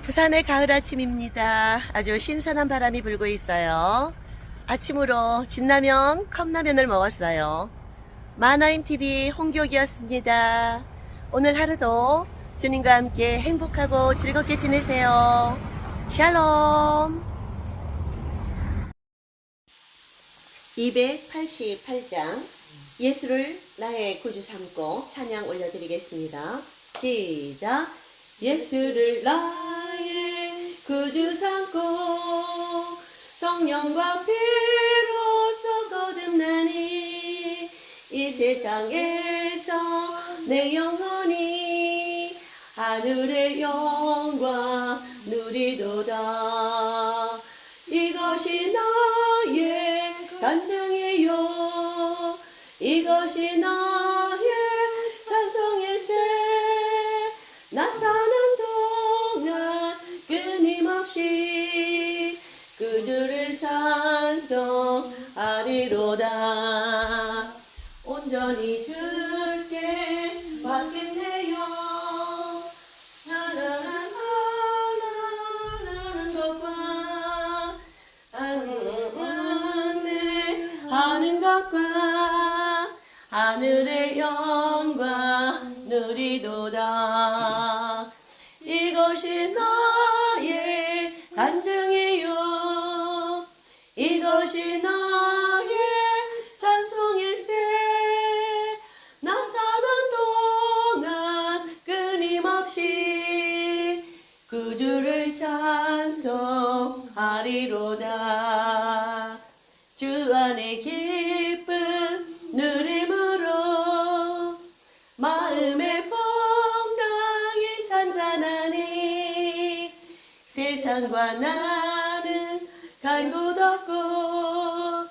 부산의 가을 아침입니다. 아주 신선한 바람이 불고 있어요. 아침으로 진라면, 컵라면을 먹었어요. 마나임TV 홍교기였습니다. 오늘 하루도 주님과 함께 행복하고 즐겁게 지내세요. 샬롬. 288장 예수를 나의 구주 삼고 찬양 올려드리겠습니다. 시작. 예수를 나의 구주 삼고 성령과 피로써 거듭나니 이 세상에서 내 영혼이 하늘의 영광 누리도다. 이것이 나의 간증이요 이것이 나의 찬송일세. 나 사는 동안 끊임없이 그 주를 찬송하리로다. 온전히 주께 맡겼네요. 하나는 것과 하는 것과 하늘의 영광 누리도다. 이것이 나의 간증이요 이것이 나의 찬송일세. 나 사는 동안 끊임없이 그 주를 찬송하리로다. 주 안에 기쁨 누림으로 마음의 풍랑이 잔잔하니 세상과 나는 간 곳 없고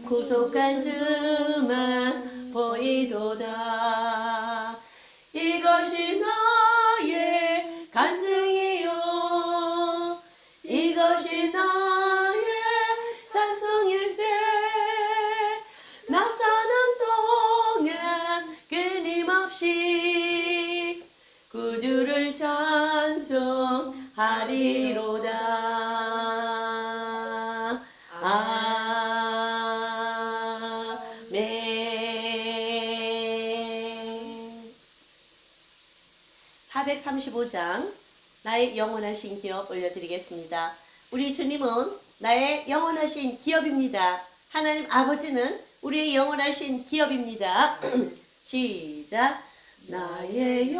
구속한 주만 보이도다. 이것이 나의 간증이요 이것이 나의 찬송일세. 나 사는 동안 끊임없이 구주를 찬송하리로다. 아멘. 435장 나의 영원하신 기업 올려드리겠습니다. 우리 주님은 나의 영원하신 기업입니다. 하나님 아버지는 우리의 영원하신 기업입니다. 시작. 나의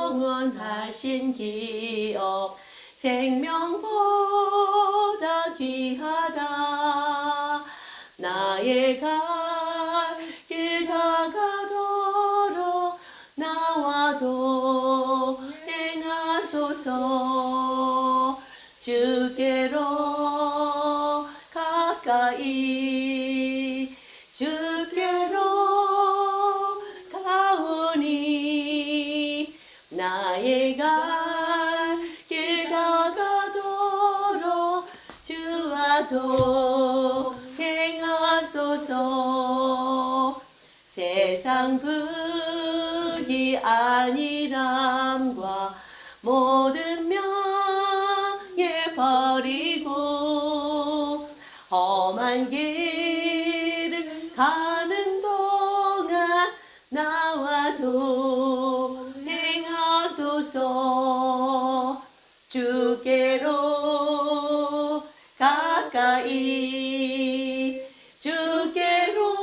영원하신 기업 생명보다 귀하다. 나의 갈 길 다가도록 나와도 행하소서. 주께로 가까이 주께로 가오니 나의 갈 길 다가도록 주와도 행하소서. 세상 극이 아니람과 모든 명예 버리고 험한 길을 가는 동안 나와도 행하소서. 주께로 가까이 주께로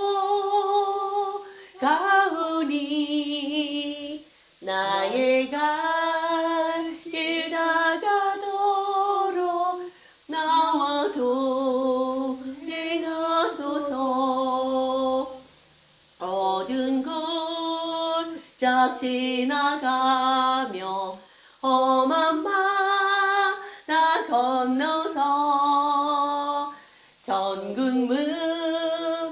가오니 나의 갈 길 다가도록 나와도 행하소서. 어두운 골짝 지나가며 험한 바다 건너서 전국 문에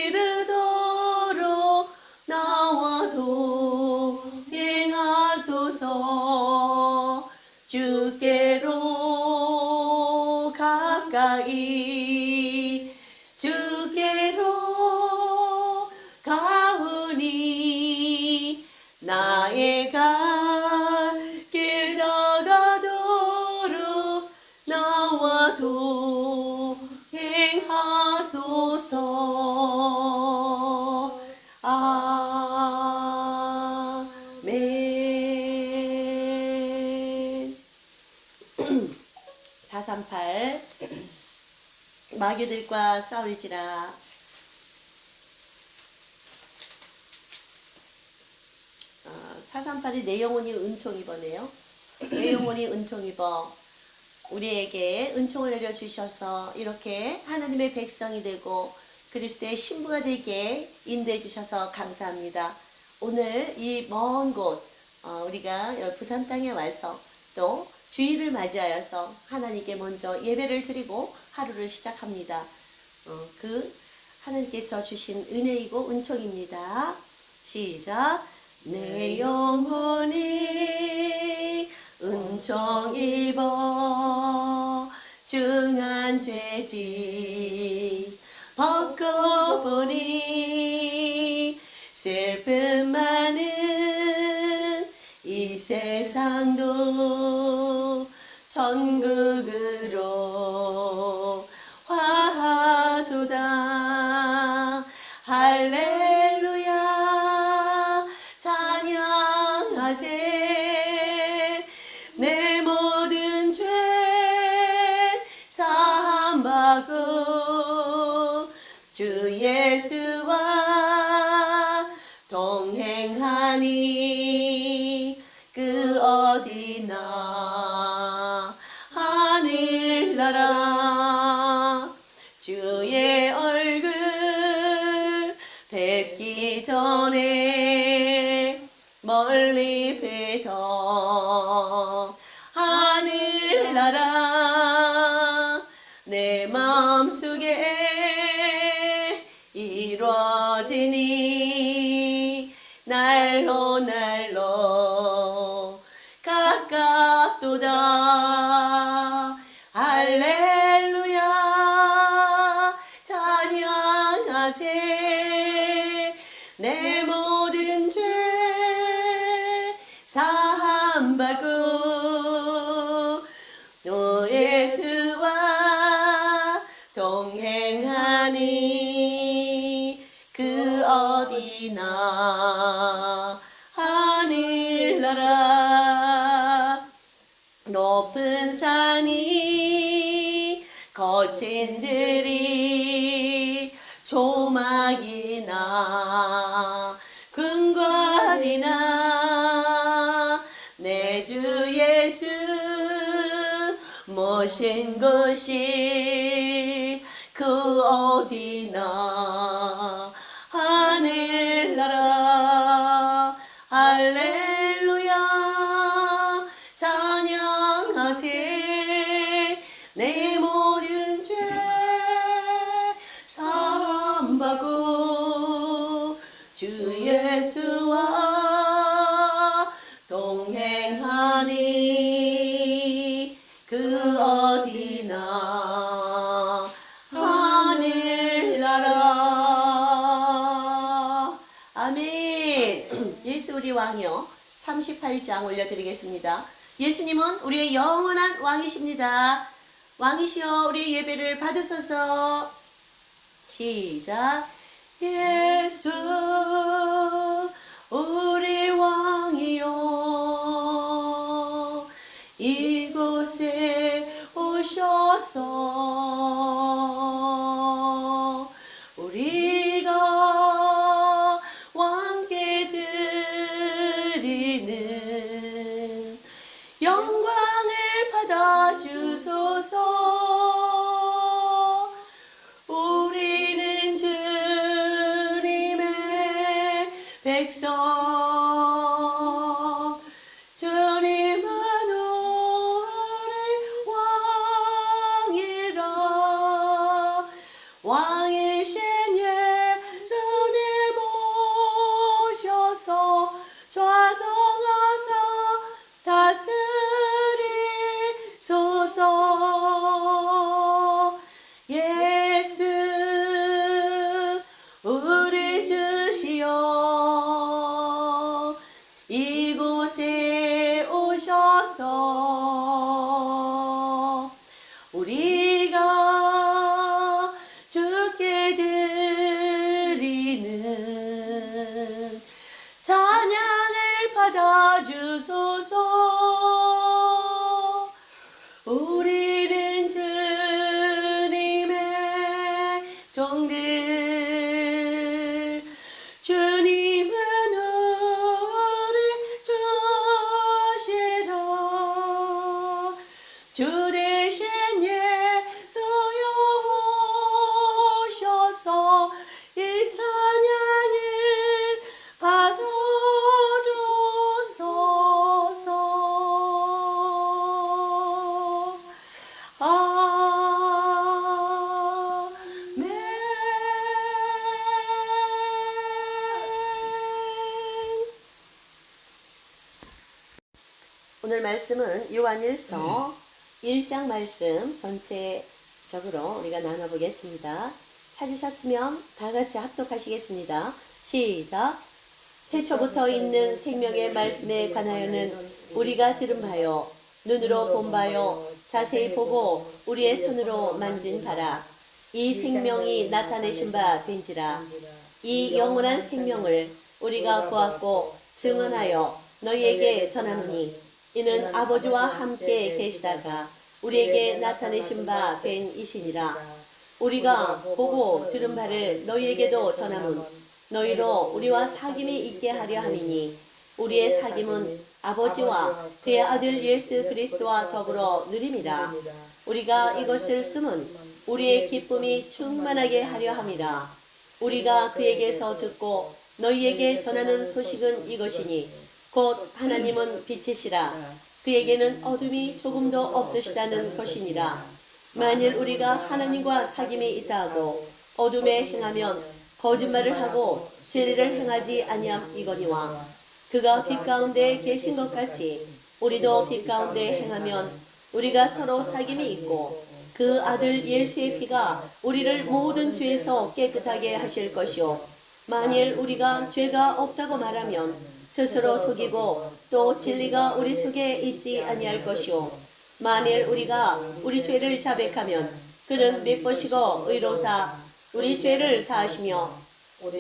이르도록 나와도 행하소서. 주께로 가까이 주께로 가오니 나의 갈 길 438 마귀들과 싸울지라. 438이 내 영혼이 은총 입어네요. 내 영혼이 은총 입어 우리에게 은총을 내려주셔서 이렇게 하나님의 백성이 되고 그리스도의 신부가 되게 인도해 주셔서 감사합니다. 오늘 이 먼 곳 우리가 부산 땅에 와서 또 주일을 맞이하여서 하나님께 먼저 예배를 드리고 하루를 시작합니다. 그 하나님께서 주신 은혜이고 은총입니다. 시작. 내 영혼이 은총 입어 중한 죄짐 벗고보니 슬픔 많은 이 세상도 천국으로 화하도다. 할렐루야 찬양하세. 내 모든 죄 사함받고 주 예수와 동행하니 그 어디나 하늘나라. 주의 얼굴 뵙기 전에 멀리 뵈던 하늘나라 내 마음속에 이루어지니 날로 날로 가깝도다. 할렐루야 찬양하세. 내 모든 죄 사함받고 너 예수와 동행하니 그 어디나 하늘나라. 높은 산이 거친 들이 조막이나 궁궐이나 내 주 예수 모신 곳이 그 어디나 하늘나라. 할렐루야 찬양하세. 내 모든 죄 사함받고 주 예수와 동행하니 그 어디나 하늘나라. 아멘. 예수 우리 왕이요 38장 올려드리겠습니다. 예수님은 우리의 영원한 왕이십니다. 왕이시여 우리 예배를 받으소서. 시작. 예수 우리 왕이여 이곳에 오셔서 우리가 왕께 드리는 영광을 받아주소서. 우리는 주님의 백성 주님 하늘의 왕이라. 왕이신 예수님 모셔서 좌정하사 다스리소서. 예수 우리 주시여 이곳에 오셔서 우리가 주께 드리는 찬양을 받아주소서. 우리는 주 대신 예수여 오셔서 이 찬양을 받아주소서. 아멘. 오늘 말씀은 요한일서 1장 말씀 전체적으로 우리가 나눠보겠습니다. 찾으셨으면 다 같이 합독하시겠습니다. 시작. 태초부터 있는 생명의 말씀에 관하여는 우리가 들은 바요, 눈으로 본 바요, 자세히 보고 우리의 손으로 만진 바라. 이 생명이 나타내신 바 된지라. 이 영원한 생명을 우리가 보았고 증언하여 너희에게 전하노니 이는 아버지와 함께 계시다가 우리에게 나타내신 바 된 이시니라. 우리가 보고 들은 바를 너희에게도 전하문 너희로 우리와 사귐이 있게 하려 함이니 우리의 사귐은 아버지와 그의 아들 예수 그리스도와 더불어 누림이라. 우리가 이것을 쓰면 우리의 기쁨이 충만하게 하려 함이라. 우리가 그에게서 듣고 너희에게 전하는 소식은 이것이니 곧 하나님은 빛이시라. 그에게는 어둠이 조금도 없으시다는 것이니라. 만일 우리가 하나님과 사귐이 있다 하고 어둠에 행하면 거짓말을 하고 진리를 행하지 아니함이거니와 그가 빛 가운데 계신 것 같이 우리도 빛 가운데 행하면 우리가 서로 사귐이 있고 그 아들 예수의 피가 우리를 모든 죄에서 깨끗하게 하실 것이요 만일 우리가 죄가 없다고 말하면 스스로 속이고 또 진리가 우리 속에 있지 아니할 것이요 만일 우리가 우리 죄를 자백하면 그는 미쁘시고 의로사 우리 죄를 사하시며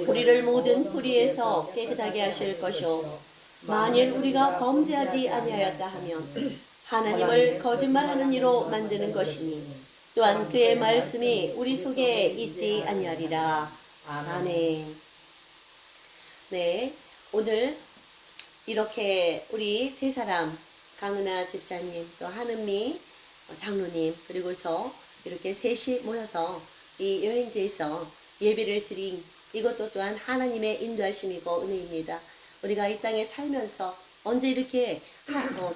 우리를 모든 불의에서 깨끗하게 하실 것이요 만일 우리가 범죄하지 아니하였다 하면 하나님을 거짓말하는 이로 만드는 것이니 또한 그의 말씀이 우리 속에 있지 아니하리라. 아멘. 네, 오늘 이렇게 우리 세 사람 강은아 집사님 또 한은미 장로님 그리고 저 이렇게 셋이 모여서 이 여행지에서 예배를 드린 이것도 또한 하나님의 인도하심이고 은혜입니다. 우리가 이 땅에 살면서 언제 이렇게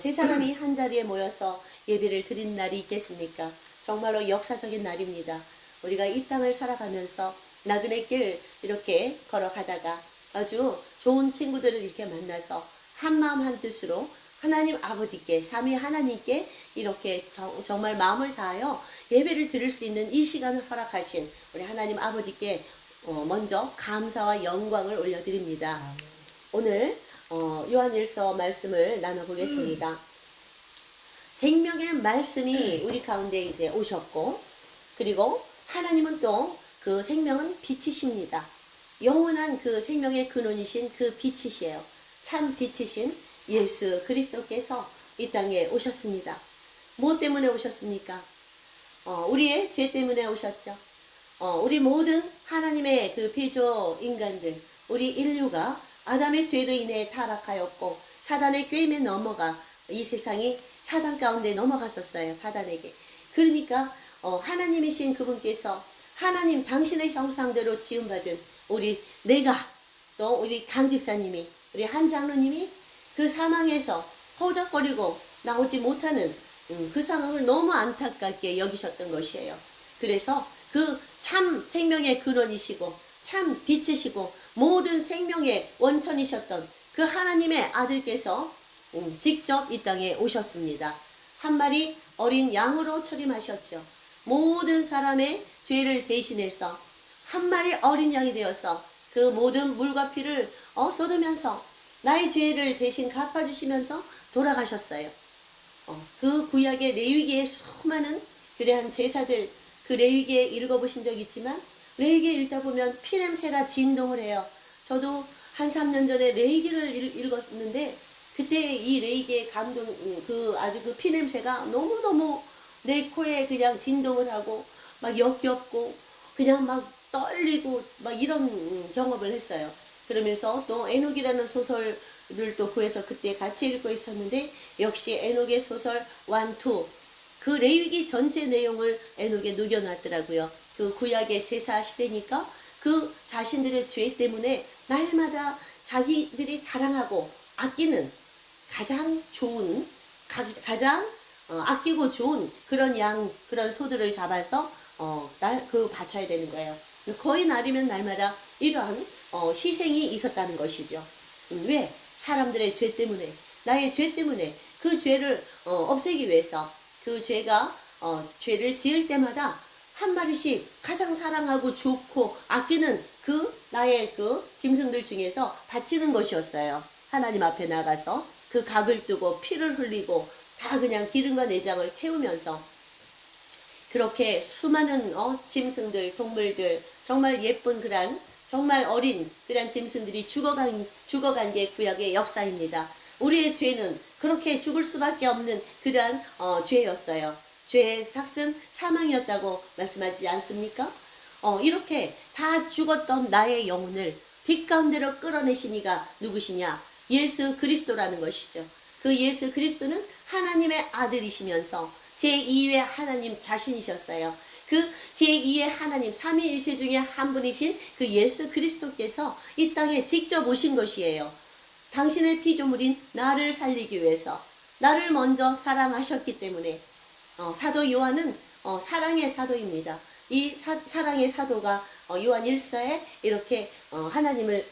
세 사람이 한 자리에 모여서 예배를 드린 날이 있겠습니까? 정말로 역사적인 날입니다. 우리가 이 땅을 살아가면서 나그네 길 이렇게 걸어가다가 아주 좋은 친구들을 이렇게 만나서 한마음 한뜻으로 하나님 아버지께 삼위 하나님께 이렇게 정말 마음을 다하여 예배를 드릴 수 있는 이 시간을 허락하신 우리 하나님 아버지께 먼저 감사와 영광을 올려드립니다. 오늘 요한일서 말씀을 나눠보겠습니다. 생명의 말씀이 우리 가운데 이제 오셨고 그리고 하나님은 또 그 생명은 빛이십니다. 영원한 그 생명의 근원이신 그 빛이시에요. 참 빛이신 예수 그리스도께서 이 땅에 오셨습니다. 무엇 때문에 오셨습니까? 우리의 죄 때문에 오셨죠. 우리 모든 하나님의 그 피조 인간들, 우리 인류가 아담의 죄로 인해 타락하였고 사단의 꾀임에 넘어가 이 세상이 사단 가운데 넘어갔었어요. 사단에게. 그러니까 하나님이신 그분께서 하나님 당신의 형상대로 지음받은 우리 내가 또 우리 강 집사님이 우리 한 장로님이 그 사망에서 허우적거리고 나오지 못하는 그 상황을 너무 안타깝게 여기셨던 것이에요. 그래서 그 참 생명의 근원이시고 참 빛이시고 모든 생명의 원천이셨던 그 하나님의 아들께서 직접 이 땅에 오셨습니다. 한 마리 어린 양으로 초림하셨죠. 모든 사람의 죄를 대신해서 한 마리 어린 양이 되어서 그 모든 물과 피를 쏟으면서 나의 죄를 대신 갚아주시면서 돌아가셨어요. 그 구약의 레위기의 수많은 그러한 제사들 그 레위기에 읽어보신 적 있지만 레위기에 읽다 보면 피냄새가 진동을 해요. 저도 한 3년 전에 레위기를 읽었는데 그때 이 레위기의 감동 그 아주 그 피냄새가 너무너무 내 코에 그냥 진동을 하고 막 역겹고 그냥 막 떨리고 막 이런 경험을 했어요. 그러면서 또 에녹이라는 소설을 또 구해서 그때 같이 읽고 있었는데 역시 에녹의 소설 1, 2 그 그 레위기 전체 내용을 에녹에 녹여놨더라고요. 그 구약의 제사 시대니까 그 자신들의 죄 때문에 날마다 자기들이 자랑하고 아끼는 가장 좋은, 가장 아끼고 좋은 그런 양, 그런 소들을 잡아서 바쳐야 되는 거예요. 거의 날이면 날마다 이러한 희생이 있었다는 것이죠. 왜? 사람들의 죄 때문에, 나의 죄 때문에 그 죄를 없애기 위해서 그 죄를 지을 때마다 한 마리씩 가장 사랑하고 좋고 아끼는 그 나의 그 짐승들 중에서 바치는 것이었어요. 하나님 앞에 나가서 그 각을 뜨고 피를 흘리고 다 그냥 기름과 내장을 태우면서 그렇게 수많은 짐승들, 동물들, 정말 예쁜 그런 정말 어린 그런 짐승들이 죽어간 게 구약의 역사입니다. 우리의 죄는 그렇게 죽을 수밖에 없는 그러한 죄였어요. 죄의 삭은 사망이었다고 말씀하지 않습니까? 이렇게 다 죽었던 나의 영혼을 빛 가운데로 끌어내신 이가 누구시냐? 예수 그리스도라는 것이죠. 그 예수 그리스도는 하나님의 아들이시면서 제2의 하나님 자신이셨어요. 그 제2의 하나님 삼위일체 중에 한 분이신 그 예수 그리스도께서 이 땅에 직접 오신 것이에요. 당신의 피조물인 나를 살리기 위해서 나를 먼저 사랑하셨기 때문에 사도 요한은 사랑의 사도입니다. 이 사랑의 사도가 요한 1서에 이렇게 하나님을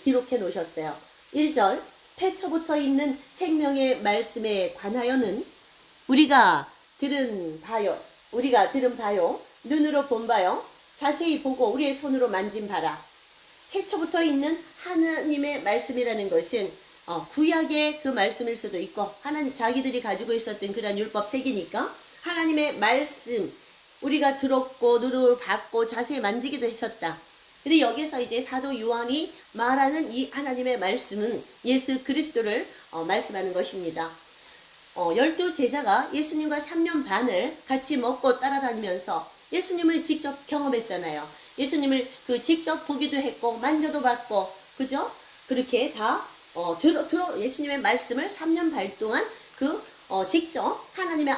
기록해 놓으셨어요. 1절 태초부터 있는 생명의 말씀에 관하여는 우리가 들은 바요 눈으로 본 바요 자세히 보고 우리의 손으로 만진 바라. 태초부터 있는 하나님의 말씀이라는 것은 구약의 그 말씀일 수도 있고 하나님 자기들이 가지고 있었던 그런 율법 책이니까 하나님의 말씀 우리가 들었고 눈으로 봤고 자세히 만지기도 했었다. 근데 여기서 이제 사도 요한이 말하는 이 하나님의 말씀은 예수 그리스도를 말씀하는 것입니다. 12제자가 예수님과 3년 반을 같이 먹고 따라다니면서 예수님을 직접 경험했잖아요. 예수님을 직접 보기도 했고 만져도 봤고 그죠? 그렇게 다 예수님의 말씀을 3년 반 동안 직접 하나님의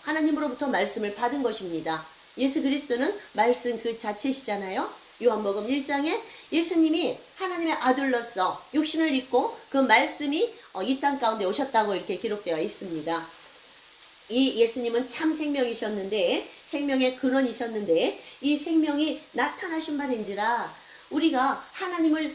하나님으로부터 말씀을 받은 것입니다. 예수 그리스도는 말씀 그 자체시잖아요. 요한복음 1장에 예수님이 하나님의 아들로서 육신을 입고 그 말씀이 이 땅 가운데 오셨다고 이렇게 기록되어 있습니다. 이 예수님은 참 생명이셨는데 생명의 근원이셨는데 이 생명이 나타나신 바 된지라 우리가 하나님을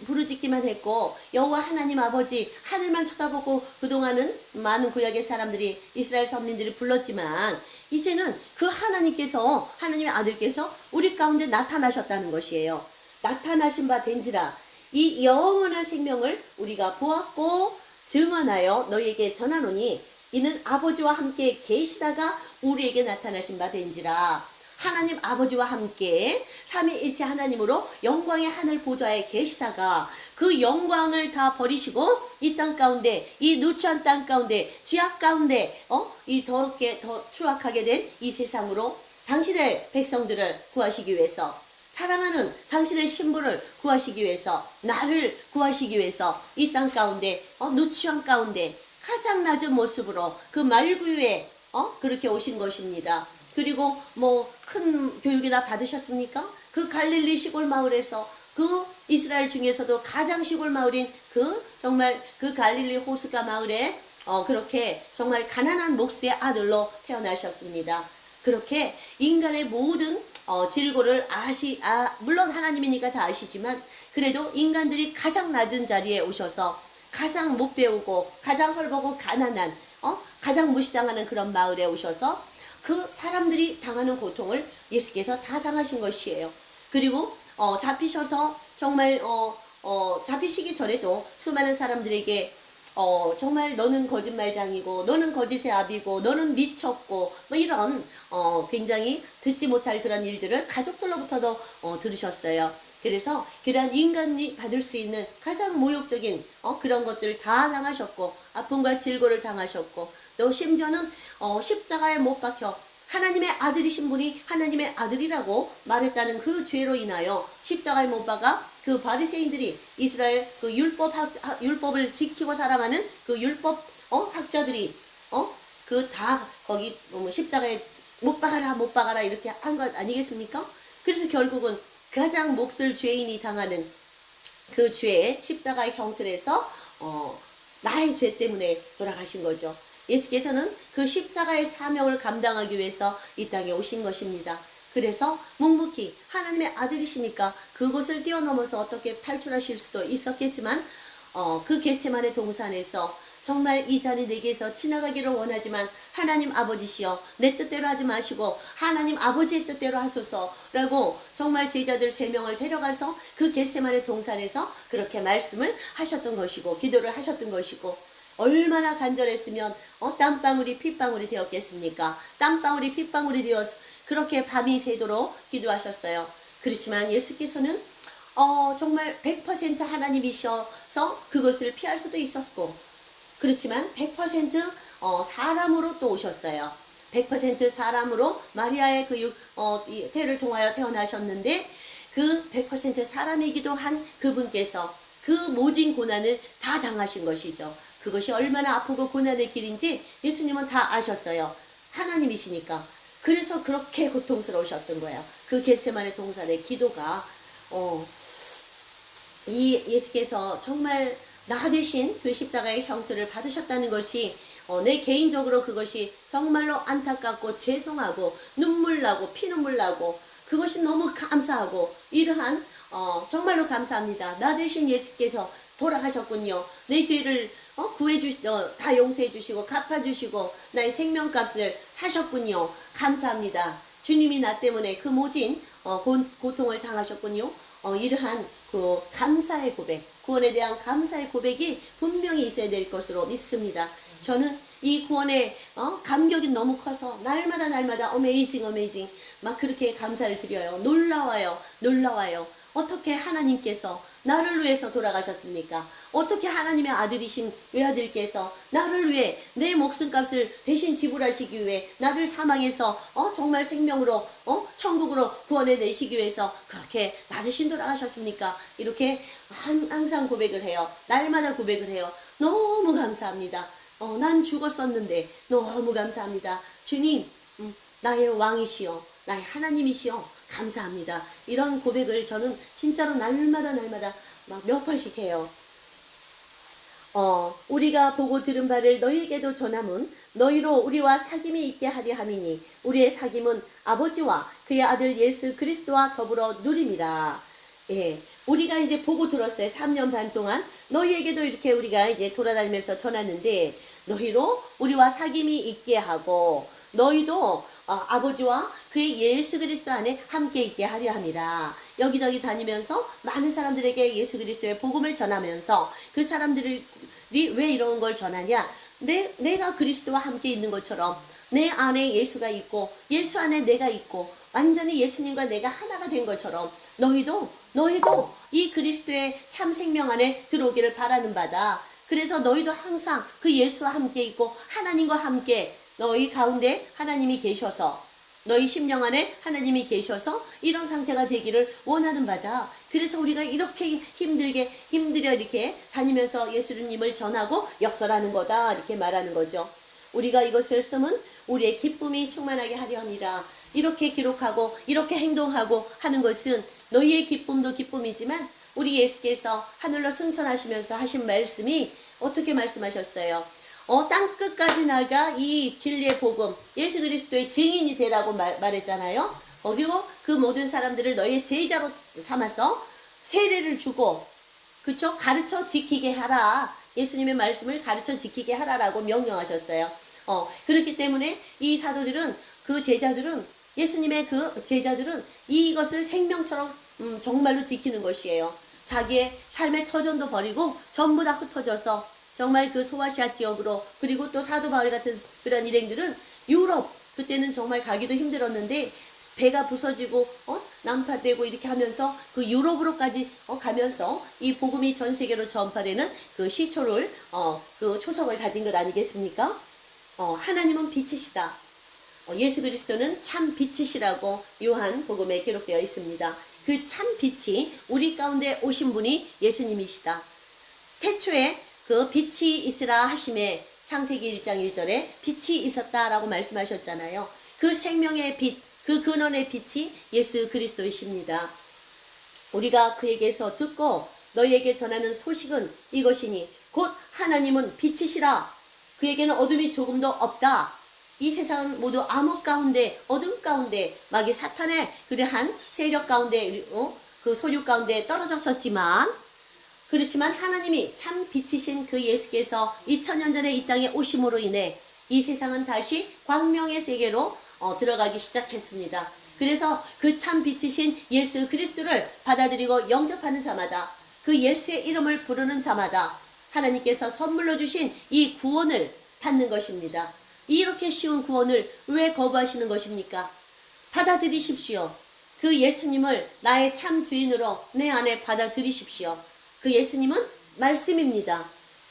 부르짖기만 했고 여호와 하나님 아버지 하늘만 쳐다보고 그동안은 많은 구약의 사람들이 이스라엘 선민들이 불렀지만 이제는 그 하나님의 아들께서 우리 가운데 나타나셨다는 것이에요. 나타나신 바 된지라 이 영원한 생명을 우리가 보았고 증언하여 너희에게 전하노니 이는 아버지와 함께 계시다가 우리에게 나타나신 바 된지라. 하나님 아버지와 함께 삼위일체 하나님으로 영광의 하늘 보좌에 계시다가 그 영광을 다 버리시고 이 땅 가운데 이 누추한 땅 가운데 죄악 가운데 이 더럽게 추악하게 된 이 세상으로 당신의 백성들을 구하시기 위해서 사랑하는 당신의 신부를 구하시기 위해서 나를 구하시기 위해서 이 땅 가운데 누추한 가운데 가장 낮은 모습으로 그 말구유에 그렇게 오신 것입니다. 그리고 큰 교육이나 받으셨습니까? 그 갈릴리 시골 마을에서 그 이스라엘 중에서도 가장 시골 마을인 정말 그 갈릴리 호수가 마을에 그렇게 정말 가난한 목수의 아들로 태어나셨습니다. 그렇게 인간의 모든 질고를 물론 하나님이니까 다 아시지만 그래도 인간들이 가장 낮은 자리에 오셔서 가장 못 배우고 가장 헐벗고 가난한 가장 무시당하는 그런 마을에 오셔서 그 사람들이 당하는 고통을 예수께서 다 당하신 것이에요. 그리고 잡히셔서 정말 잡히시기 전에도 수많은 사람들에게 정말 너는 거짓말장이고 너는 거짓의 아비고 너는 미쳤고 이런 굉장히 듣지 못할 그런 일들을 가족들로부터도 들으셨어요. 그래서 그러한 인간이 받을 수 있는 가장 모욕적인 그런 것들을 다 당하셨고 아픔과 질고를 당하셨고 또 심지어는 십자가에 못 박혀 하나님의 아들이신 분이 하나님의 아들이라고 말했다는 그 죄로 인하여 십자가에 못 박아 그 바리새인들이 이스라엘 율법을 지키고 살아가는 그 율법 학자들이 그 다 거기 뭐 십자가에 못 박아라 못 박아라 이렇게 한 것 아니겠습니까? 그래서 결국은 가장 몹쓸 죄인이 당하는 그 죄의 십자가의 형틀에서 나의 죄 때문에 돌아가신 거죠. 예수께서는 그 십자가의 사명을 감당하기 위해서 이 땅에 오신 것입니다. 그래서 묵묵히 하나님의 아들이시니까 그곳을 뛰어넘어서 어떻게 탈출하실 수도 있었겠지만 그 겟세마네 동산에서 정말 이 잔이 내게서 지나가기를 원하지만 하나님 아버지시여 내 뜻대로 하지 마시고 하나님 아버지의 뜻대로 하소서라고 정말 제자들 3명을 데려가서 그 겟세마네 동산에서 그렇게 말씀을 하셨던 것이고 기도를 하셨던 것이고 얼마나 간절했으면 땀방울이 핏방울이 되었겠습니까? 땀방울이 핏방울이 되어서 그렇게 밤이 새도록 기도하셨어요. 그렇지만 예수께서는 정말 100% 하나님이셔서 그것을 피할 수도 있었고 그렇지만 100% 사람으로 또 오셨어요. 100% 사람으로 마리아의 그 태를 통하여 태어나셨는데 그 100% 사람이기도 한 그분께서 그 모진 고난을 다 당하신 것이죠. 그것이 얼마나 아프고 고난의 길인지 예수님은 다 아셨어요. 하나님이시니까. 그래서 그렇게 고통스러우셨던 거예요. 그 겟세마네 동산의 기도가 이 예수께서 정말 나 대신 그 십자가의 형틀을 받으셨다는 것이 내 개인적으로 그것이 정말로 안타깝고 죄송하고 눈물 나고 피눈물 나고 그것이 너무 감사하고 이러한 정말로 감사합니다. 나 대신 예수께서 돌아가셨군요. 내 죄를 다 용서해 주시고 갚아 주시고 나의 생명값을 사셨군요. 감사합니다. 주님이 나 때문에 그 모진 고통을 당하셨군요. 이러한 그 감사의 고백, 구원에 대한 감사의 고백이 분명히 있어야 될 것으로 믿습니다. 저는 이 구원의 감격이 너무 커서 날마다 어메이징 막 그렇게 감사를 드려요. 놀라워요. 어떻게 하나님께서 나를 위해서 돌아가셨습니까? 어떻게 하나님의 아들이신 외아들께서 나를 위해 내 목숨값을 대신 지불하시기 위해 나를 사망해서 정말 생명으로 천국으로 구원해 내시기 위해서 그렇게 나 대신 돌아가셨습니까? 이렇게 항상 고백을 해요. 날마다 고백을 해요. 너무 감사합니다. 난 죽었었는데 너무 감사합니다. 주님, 나의 왕이시여, 나의 하나님이시여, 감사합니다. 이런 고백을 저는 진짜로 날마다 막 몇 번씩 해요. 우리가 보고 들은 바를 너희에게도 전함은 너희로 우리와 사귐이 있게 하려 함이니 우리의 사귐은 아버지와 그의 아들 예수 그리스도와 더불어 누림이라. 예, 우리가 이제 보고 들었어요. 3년 반 동안 너희에게도 이렇게 우리가 이제 돌아다니면서 전하는데 너희로 우리와 사귐이 있게 하고 너희도 아버지와 그의 예수 그리스도 안에 함께 있게 하려 함이라. 여기저기 다니면서 많은 사람들에게 예수 그리스도의 복음을 전하면서 그 사람들이 왜 이런 걸 전하냐? 내가 그리스도와 함께 있는 것처럼 내 안에 예수가 있고 예수 안에 내가 있고 완전히 예수님과 내가 하나가 된 것처럼 너희도 이 그리스도의 참 생명 안에 들어오기를 바라는 바다. 그래서 너희도 항상 그 예수와 함께 있고 하나님과 함께 너희 가운데 하나님이 계셔서 너희 심령 안에 하나님이 계셔서 이런 상태가 되기를 원하는 바다. 그래서 우리가 이렇게 힘들여 이렇게 다니면서 예수님을 전하고 역설하는 거다 이렇게 말하는 거죠. 우리가 이것을 쓰면 우리의 기쁨이 충만하게 하려 함이라. 이렇게 기록하고 이렇게 행동하고 하는 것은 너희의 기쁨도 기쁨이지만 우리 예수께서 하늘로 승천하시면서 하신 말씀이 어떻게 말씀하셨어요? 땅 끝까지 나가 이 진리의 복음, 예수 그리스도의 증인이 되라고 말했잖아요. 그리고 그 모든 사람들을 너희의 제자로 삼아서 세례를 주고, 그쵸? 가르쳐 지키게 하라. 예수님의 말씀을 가르쳐 지키게 하라라고 명령하셨어요. 그렇기 때문에 이 사도들은, 그 제자들은, 예수님의 그 제자들은 이것을 생명처럼 정말로 지키는 것이에요. 자기의 삶의 터전도 버리고 전부 다 흩어져서 정말 그 소아시아 지역으로, 그리고 또 사도 바울 같은 그런 일행들은 유럽, 그때는 정말 가기도 힘들었는데 배가 부서지고 난파되고 이렇게 하면서 그 유럽으로까지 가면서 이 복음이 전 세계로 전파되는 그 시초를 그 초석을 가진 것 아니겠습니까? 하나님은 빛이시다. 예수 그리스도는 참 빛이시라고 요한 복음에 기록되어 있습니다. 그 참 빛이 우리 가운데 오신 분이 예수님이시다. 태초에 그 빛이 있으라 하심에 창세기 1장 1절에 빛이 있었다라고 말씀하셨잖아요. 그 생명의 빛, 그 근원의 빛이 예수 그리스도이십니다. 우리가 그에게서 듣고 너희에게 전하는 소식은 이것이니 곧 하나님은 빛이시라. 그에게는 어둠이 조금도 없다. 이 세상은 모두 암흑 가운데, 어둠 가운데, 마귀 사탄의 그러한 세력 가운데, 그 소유 가운데 떨어졌었지만, 그렇지만 하나님이 참 빛이신 그 예수께서 2000년 전에 이 땅에 오심으로 인해 이 세상은 다시 광명의 세계로 들어가기 시작했습니다. 그래서 그 참 빛이신 예수 그리스도를 받아들이고 영접하는 자마다, 그 예수의 이름을 부르는 자마다 하나님께서 선물로 주신 이 구원을 받는 것입니다. 이렇게 쉬운 구원을 왜 거부하시는 것입니까? 받아들이십시오. 그 예수님을 나의 참 주인으로 내 안에 받아들이십시오. 그 예수님은 말씀입니다.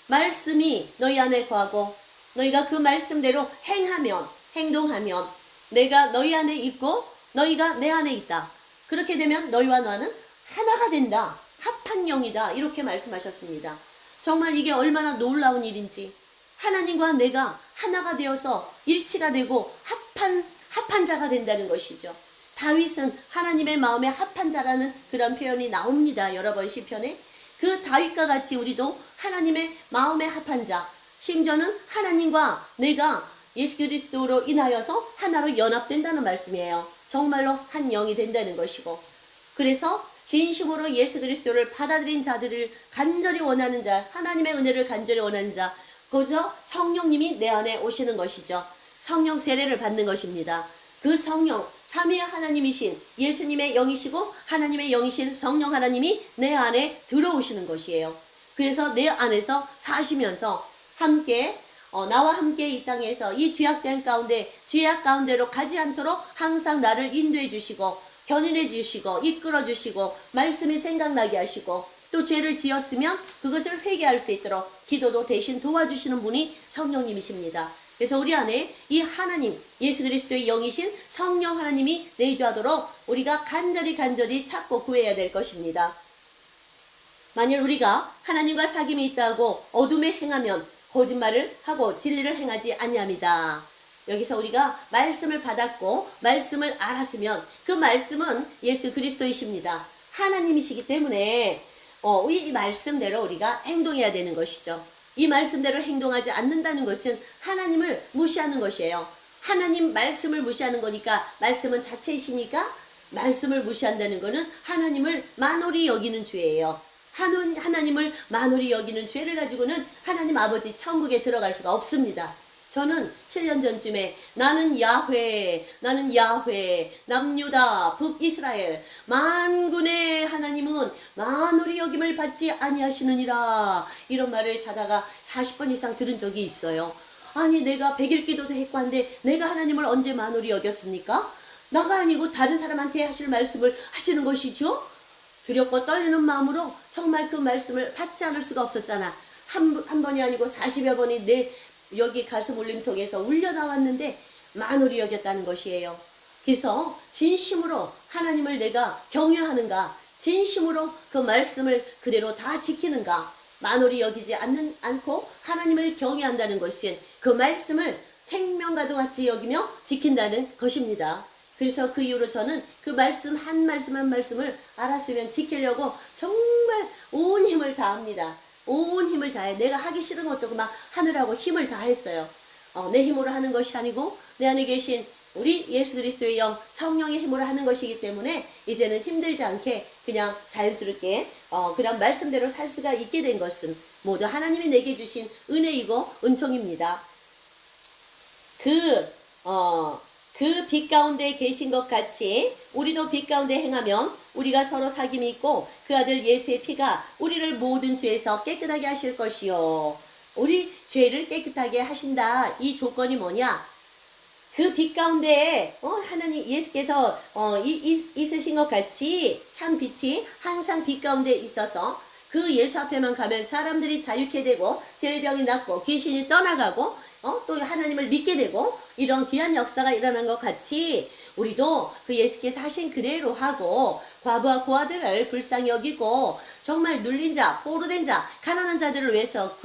말씀이 너희 안에 거하고 너희가 그 말씀대로 행하면, 행동하면 내가 너희 안에 있고 너희가 내 안에 있다. 그렇게 되면 너희와 나는 하나가 된다. 합한 영이다. 이렇게 말씀하셨습니다. 정말 이게 얼마나 놀라운 일인지, 하나님과 내가 하나가 되어서 일치가 되고 합한 자가 된다는 것이죠. 다윗은 하나님의 마음에 합한 자라는 그런 표현이 나옵니다. 여러 번 시편에. 그 다윗과 같이 우리도 하나님의 마음에 합한 자, 심지어는 하나님과 내가 예수 그리스도로 인하여서 하나로 연합된다는 말씀이에요. 정말로 한 영이 된다는 것이고, 그래서 진심으로 예수 그리스도를 받아들인 자들을 간절히 원하는 자, 하나님의 은혜를 간절히 원하는 자, 거기서 성령님이 내 안에 오시는 것이죠. 성령 세례를 받는 것입니다. 그 성령, 삼위의 하나님이신 예수님의 영이시고 하나님의 영이신 성령 하나님이 내 안에 들어오시는 것이에요. 그래서 내 안에서 사시면서 함께 나와 함께 이 땅에서 이 죄악된 가운데, 죄악 가운데로 가지 않도록 항상 나를 인도해 주시고 견인해 주시고 이끌어 주시고 말씀이 생각나게 하시고, 또 죄를 지었으면 그것을 회개할 수 있도록 기도도 대신 도와주시는 분이 성령님이십니다. 그래서 우리 안에 이 하나님, 예수 그리스도의 영이신 성령 하나님이 내주하도록 우리가 간절히 찾고 구해야 될 것입니다. 만일 우리가 하나님과 사귐이 있다고 어둠에 행하면 거짓말을 하고 진리를 행하지 아니합니다. 여기서 우리가 말씀을 받았고 말씀을 알았으면 그 말씀은 예수 그리스도이십니다. 하나님이시기 때문에 이 말씀대로 우리가 행동해야 되는 것이죠. 이 말씀대로 행동하지 않는다는 것은 하나님을 무시하는 것이에요. 하나님 말씀을 무시하는 거니까, 말씀은 자체이시니까 말씀을 무시한다는 것은 하나님을 만홀히 여기는 죄예요. 하나님을 만홀히 여기는 죄를 가지고는 하나님 아버지 천국에 들어갈 수가 없습니다. 저는 7년 전쯤에 나는 야훼, 남유다, 북이스라엘, 만군의 하나님은 만홀히 여김을 받지 아니하시느니라, 이런 말을 자다가 40번 이상 들은 적이 있어요. 아니, 내가 100일 기도도 했고 한데 내가 하나님을 언제 만홀히 여겼습니까? 나가 아니고 다른 사람한테 하실 말씀을 하시는 것이죠. 두렵고 떨리는 마음으로 정말 그 말씀을 받지 않을 수가 없었잖아. 한 번이 아니고 40여 번이 내 여기 가슴 울림통에서 울려 나왔는데 만홀히 여겼다는 것이에요. 그래서 진심으로 하나님을 내가 경외하는가, 진심으로 그 말씀을 그대로 다 지키는가, 만홀히 여기지 않고 하나님을 경외한다는 것은 그 말씀을 생명과도 같이 여기며 지킨다는 것입니다. 그래서 그 이후로 저는 그 말씀 한 말씀을 알았으면 지키려고 정말 온 힘을 다합니다. 온 힘을 다해. 내가 하기 싫은 것도 막 하느라고 힘을 다했어요. 내 힘으로 하는 것이 아니고 내 안에 계신 우리 예수 그리스도의 영, 성령의 힘으로 하는 것이기 때문에 이제는 힘들지 않게 그냥 자연스럽게 그냥 말씀대로 살 수가 있게 된 것은 모두 하나님이 내게 주신 은혜이고 은총입니다. 그 빛 가운데 계신 것 같이 우리도 빛 가운데 행하면 우리가 서로 사귐이 있고 그 아들 예수의 피가 우리를 모든 죄에서 깨끗하게 하실 것이요. 우리 죄를 깨끗하게 하신다. 이 조건이 뭐냐? 그 빛 가운데 하나님 예수께서 있으신 것 같이 참 빛이 항상 빛 가운데 있어서 그 예수 앞에만 가면 사람들이 자유케 되고 질병이 낫고 귀신이 떠나가고 또 하나님을 믿게 되고 이런 귀한 역사가 일어난 것 같이 우리도 그 예수께서 하신 그대로 하고 과부와 고아들을 불쌍히 여기고 정말 눌린 자, 포로된 자, 가난한 자들을 위해서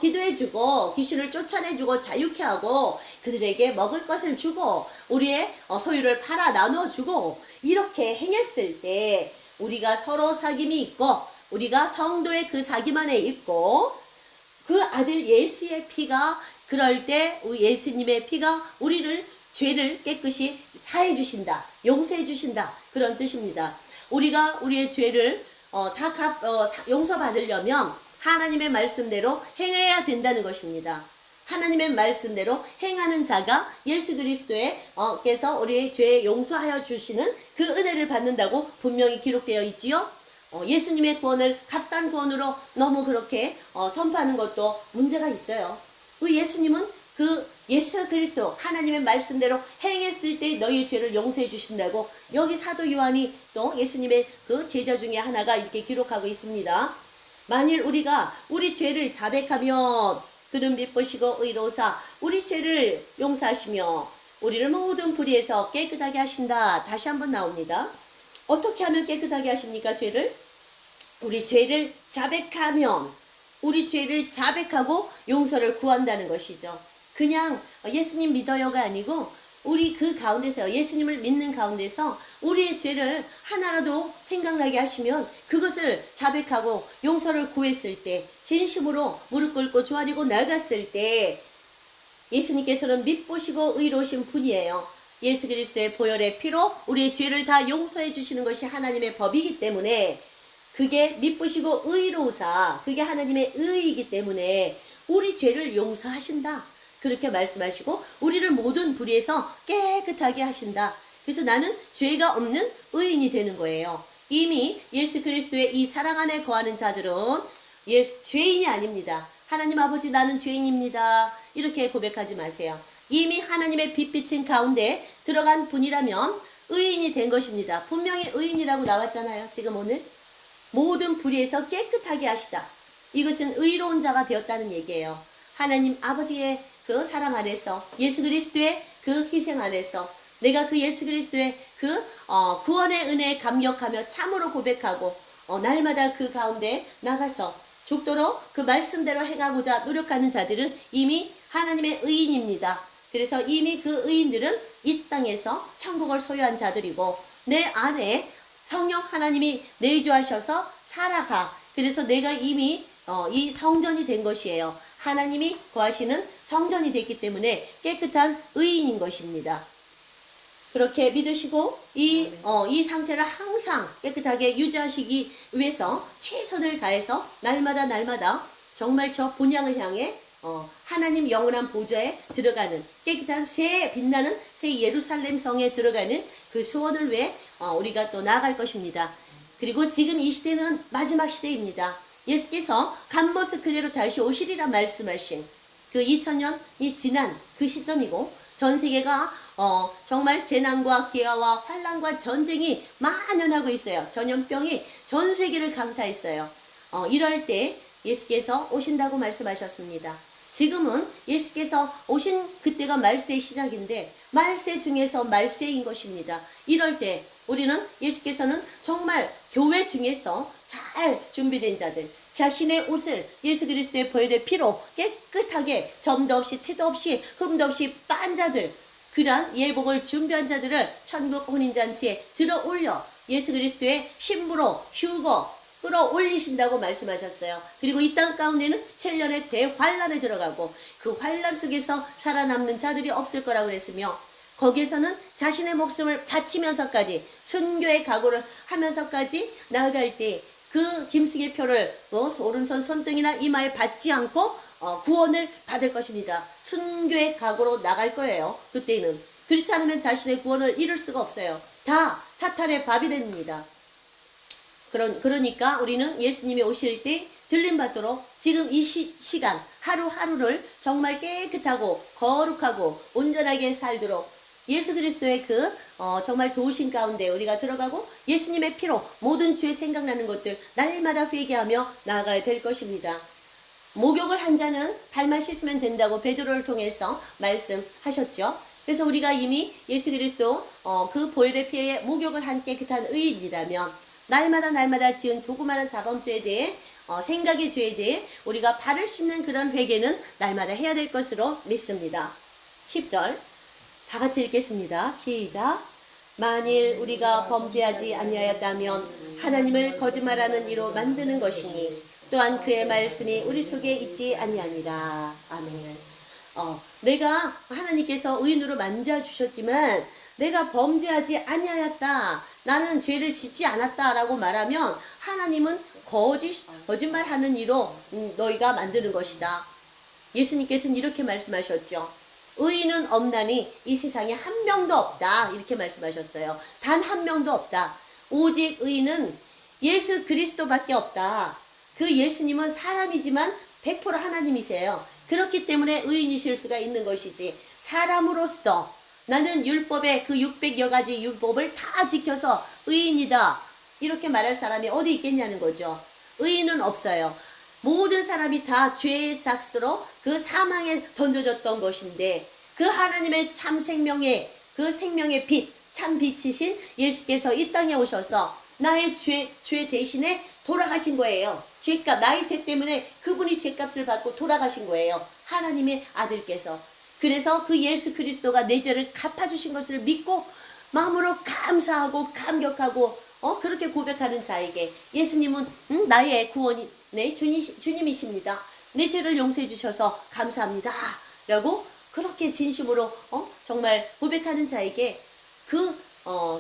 기도해주고 귀신을 쫓아내주고 자유케 하고 그들에게 먹을 것을 주고 우리의 소유를 팔아 나누어주고 이렇게 행했을 때 우리가 서로 사귐이 있고 우리가 성도의 그 사귐 안에 있고 그 아들 예수의 피가 그럴 때 예수님의 피가 우리를 죄를 깨끗이 사해 주신다. 용서해 주신다. 그런 뜻입니다. 우리가 우리의 죄를 용서받으려면 하나님의 말씀대로 행해야 된다는 것입니다. 하나님의 말씀대로 행하는 자가 예수 그리스도께서 우리의 죄 용서하여 주시는 그 은혜를 받는다고 분명히 기록되어 있지요. 예수님의 구원을 값싼 구원으로 너무 그렇게 선포하는 것도 문제가 있어요. 그 예수님은 그 예수 그리스도 하나님의 말씀대로 행했을 때 너희의 죄를 용서해 주신다고 여기 사도 요한이 또 예수님의 그 제자 중에 하나가 이렇게 기록하고 있습니다. 만일 우리가 우리 죄를 자백하면 그는 미쁘시고 의로우사 우리 죄를 용서하시며 우리를 모든 불의에서 깨끗하게 하신다. 다시 한번 나옵니다. 어떻게 하면 깨끗하게 하십니까? 죄를? 우리 죄를 자백하면 우리 죄를 자백하고 용서를 구한다는 것이죠. 그냥 예수님 믿어요가 아니고 우리 그 가운데서 예수님을 믿는 가운데서 우리의 죄를 하나라도 생각나게 하시면 그것을 자백하고 용서를 구했을 때 진심으로 무릎 꿇고 조아리고 나갔을 때 예수님께서는 미쁘시고 의로우신 분이에요. 예수 그리스도의 보혈의 피로 우리의 죄를 다 용서해 주시는 것이 하나님의 법이기 때문에 그게 미쁘시고 의로우사 그게 하나님의 의이기 때문에 우리 죄를 용서하신다. 그렇게 말씀하시고 우리를 모든 불의에서 깨끗하게 하신다. 그래서 나는 죄가 없는 의인이 되는 거예요. 이미 예수 그리스도의 이 사랑 안에 거하는 자들은 죄인이 아닙니다. 하나님 아버지 나는 죄인입니다. 이렇게 고백하지 마세요. 이미 하나님의 빛비친 가운데 들어간 분이라면 의인이 된 것입니다. 분명히 의인이라고 나왔잖아요. 지금 오늘 모든 불의에서 깨끗하게 하시다. 이것은 의로운 자가 되었다는 얘기예요. 하나님 아버지의 그 사랑 안에서 예수 그리스도의 그 희생 안에서 내가 그 예수 그리스도의 그 구원의 은혜에 감격하며 참으로 고백하고 날마다 그 가운데 나가서 죽도록 그 말씀대로 행하고자 노력하는 자들은 이미 하나님의 의인입니다. 그래서 이미 그 의인들은 이 땅에서 천국을 소유한 자들이고 내 안에 성령 하나님이 내주하셔서 살아가. 그래서 내가 이미 이 성전이 된 것이에요. 하나님이 거하시는 성전이 됐기 때문에 깨끗한 의인인 것입니다. 그렇게 믿으시고 이 상태를 항상 깨끗하게 유지하시기 위해서 최선을 다해서 날마다 정말 저 본향을 향해 하나님 영원한 보좌에 들어가는 깨끗한 새 빛나는 새 예루살렘 성에 들어가는 그 소원을 위해 우리가 또 나아갈 것입니다. 그리고 지금 이 시대는 마지막 시대입니다. 예수께서 겉모습 그대로 다시 오시리라 말씀하신 그 2000년이 지난 그 시점이고 전 세계가 정말 재난과 기아와 환란과 전쟁이 만연하고 있어요. 전염병이 전 세계를 강타했어요. 이럴 때 예수께서 오신다고 말씀하셨습니다. 지금은 예수께서 오신 그때가 말세의 시작인데 말세 중에서 말세인 것입니다. 이럴 때 우리는 예수께서는 정말 교회 중에서 잘 준비된 자들 자신의 옷을 예수 그리스도의 보혈의 피로 깨끗하게 점도 없이 태도 없이 흠도 없이 빤 자들 그러한 예복을 준비한 자들을 천국 혼인잔치에 들어 올려 예수 그리스도의 신부로 휴거 끌어올리신다고 말씀하셨어요. 그리고 이 땅 가운데는 7년의 대환란에 들어가고 그 환란 속에서 살아남는 자들이 없을 거라고 그랬으며 거기에서는 자신의 목숨을 바치면서까지 순교의 각오를 하면서까지 나아갈 때 그 짐승의 표를 오른손 손등이나 이마에 받지 않고 구원을 받을 것입니다. 순교의 각오로 나갈 거예요. 그때는. 그렇지 않으면 자신의 구원을 이룰 수가 없어요. 다 사탄의 밥이 됩니다. 그러니까 우리는 예수님이 오실 때 들림받도록 지금 이 시간 하루하루를 정말 깨끗하고 거룩하고 온전하게 살도록 예수 그리스도의 그 정말 도우신 가운데 우리가 들어가고 예수님의 피로 모든 죄 생각나는 것들 날마다 회개하며 나아가야 될 것입니다. 목욕을 한 자는 발만 씻으면 된다고 베드로를 통해서 말씀하셨죠. 그래서 우리가 이미 예수 그리스도 그 보혈의 피에 목욕을 한 깨끗한 의인이라면 날마다 지은 조그마한 자범죄에 대해 생각의 죄에 대해 우리가 발을 씻는 그런 회개는 날마다 해야 될 것으로 믿습니다. 10절 다 같이 읽겠습니다. 시작. 만일 우리가 범죄하지 아니하였다면 하나님을 거짓말하는 이로 만드는 것이니 또한 그의 말씀이 우리 속에 있지 아니하니라. 아멘. 내가 하나님께서 의인으로 만져주셨지만 내가 범죄하지 아니하였다, 나는 죄를 짓지 않았다라고 말하면 하나님은 거짓말하는 이로 너희가 만드는 것이다. 예수님께서는 이렇게 말씀하셨죠. 의인은 없나니 이 세상에 한 명도 없다, 이렇게 말씀하셨어요. 단 한 명도 없다. 오직 의인은 예수 그리스도밖에 없다. 그 예수님은 사람이지만 100% 하나님이세요. 그렇기 때문에 의인이실 수가 있는 것이지, 사람으로서 나는 율법의 그 600여 가지 율법을 다 지켜서 의인이다, 이렇게 말할 사람이 어디 있겠냐는 거죠. 의인은 없어요. 모든 사람이 다 죄의 삭스로 그 사망에 던져졌던 것인데, 그 하나님의 참 생명의 그 생명의 빛, 참 빛이신 예수께서 이 땅에 오셔서 나의 죄 대신에 돌아가신 거예요. 죄값, 나의 죄 때문에 그분이 죄값을 받고 돌아가신 거예요. 하나님의 아들께서. 그래서 그 예수 그리스도가 내 죄를 갚아주신 것을 믿고 마음으로 감사하고 감격하고 그렇게 고백하는 자에게 예수님은 나의 구원이 내 주님이십니다. 내 죄를 용서해 주셔서 감사합니다 라고 그렇게 진심으로 정말 고백하는 자에게 그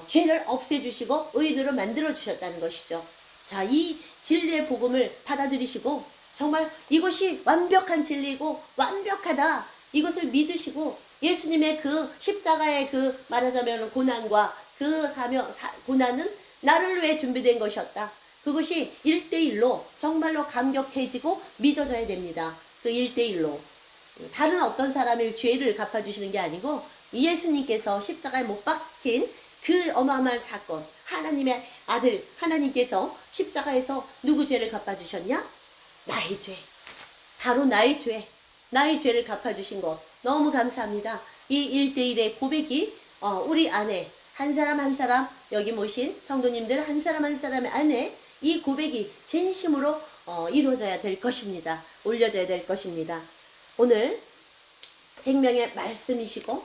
죄를 없애주시고 의인으로 만들어 주셨다는 것이죠. 자, 이 진리의 복음을 받아들이시고 정말 이것이 완벽한 진리고 완벽하다, 이것을 믿으시고 예수님의 그 십자가의 그 말하자면 고난과 그 고난은 나를 위해 준비된 것이었다. 그것이 1대1로 정말로 감격해지고 믿어져야 됩니다. 그 1대1로. 다른 어떤 사람의 죄를 갚아주시는 게 아니고 예수님께서 십자가에 못 박힌 그 어마어마한 사건, 하나님의 아들 하나님께서 십자가에서 누구 죄를 갚아주셨냐? 나의 죄. 바로 나의 죄. 나의 죄를 갚아주신 것 너무 감사합니다. 이 1대1의 고백이 우리 안에 한 사람 한 사람, 여기 모신 성도님들 한 사람 한 사람의 안에 이 고백이 진심으로 이루어져야 될 것입니다. 올려져야 될 것입니다. 오늘 생명의 말씀이시고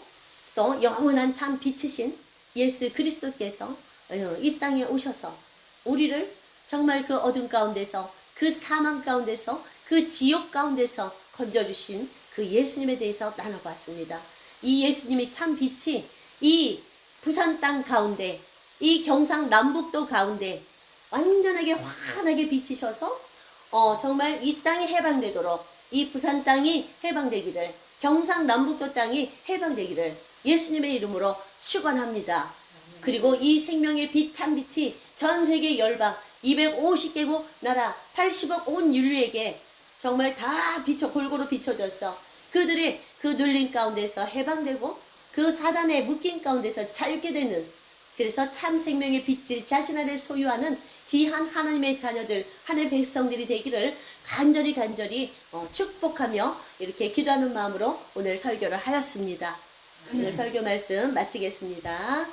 또 영원한 참 빛이신 예수 그리스도께서 이 땅에 오셔서 우리를 정말 그 어둠 가운데서, 그 사망 가운데서, 그 지옥 가운데서 건져주신 그 예수님에 대해서 나눠봤습니다. 이 예수님이 참 빛이 이 부산 땅 가운데, 이 경상남북도 가운데 완전하게 환하게 비치셔서 정말 이 땅이 해방되도록, 이 부산 땅이 해방되기를, 경상남북도 땅이 해방되기를 예수님의 이름으로 축원합니다. 그리고 이 생명의 빛, 참 빛이 전 세계 열방 250개국 나라 80억 온 인류에게 정말 다 골고루 비춰졌어. 그들이 그 눌림 가운데서 해방되고 그 사단의 묶임 가운데서 자유케 되는, 그래서 참 생명의 빛을 자신 안에 소유하는 귀한 하나님의 자녀들, 하나님의 백성들이 되기를 간절히 축복하며 이렇게 기도하는 마음으로 오늘 설교를 하였습니다. 오늘 설교 말씀 마치겠습니다.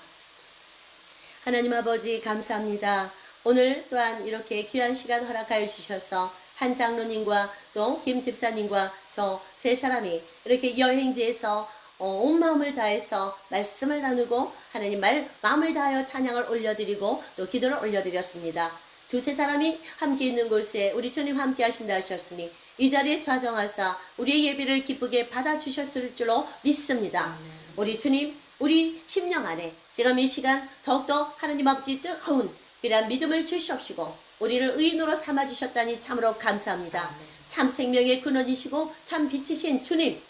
하나님 아버지 감사합니다. 오늘 또한 이렇게 귀한 시간 허락하여 주셔서 한 장로님과 또 김 집사님과 저 세 사람이 이렇게 여행지에서 온 마음을 다해서 말씀을 나누고 하나님 마음을 다하여 찬양을 올려드리고 또 기도를 올려드렸습니다. 두세 사람이 함께 있는 곳에 우리 주님 함께 하신다 하셨으니 이 자리에 좌정하사 우리의 예배를 기쁘게 받아주셨을 줄로 믿습니다. 우리 주님, 우리 심령 안에 지금 이 시간 더욱더 하나님 아버지 뜨거운 이러한 믿음을 주시옵시고 우리를 의인으로 삼아주셨다니 참으로 감사합니다. 참 생명의 근원이시고 참 빛이신 주님,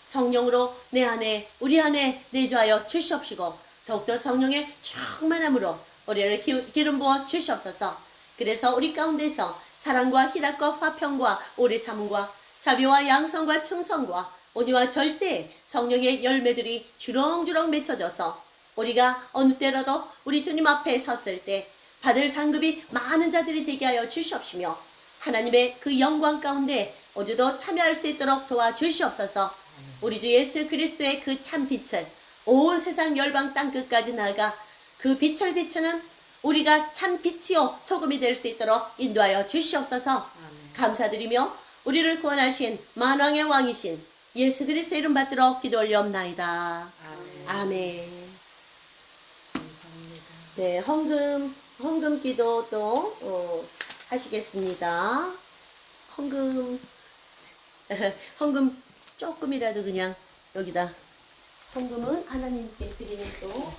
성령으로 내 안에 우리 안에 내주하여 주시옵시고 더욱더 성령의 충만함으로 우리를 기름 부어 주시옵소서. 그래서 우리 가운데서 사랑과 희락과 화평과 오래 참음과 자비와 양성과 충성과 온유와 절제의 성령의 열매들이 주렁주렁 맺혀져서 우리가 어느 때라도 우리 주님 앞에 섰을 때 받을 상급이 많은 자들이 되게 하여 주시옵시며 하나님의 그 영광 가운데 모두도 참여할 수 있도록 도와주시옵소서. 우리 주 예수 그리스도의 그 참 빛을 온 세상 열방 땅끝까지 나가 그 빛을 비추는 우리가 참 빛이요 소금이 될 수 있도록 인도하여 주시옵소서. 감사드리며 우리를 구원하신 만왕의 왕이신 예수 그리스도 이름 받들어 기도 올리옵나이다. 아멘. 네, 헌금 기도 또 하시겠습니다. 헌금 조금이라도 그냥 여기다 헌금은 하나님께 드리는 또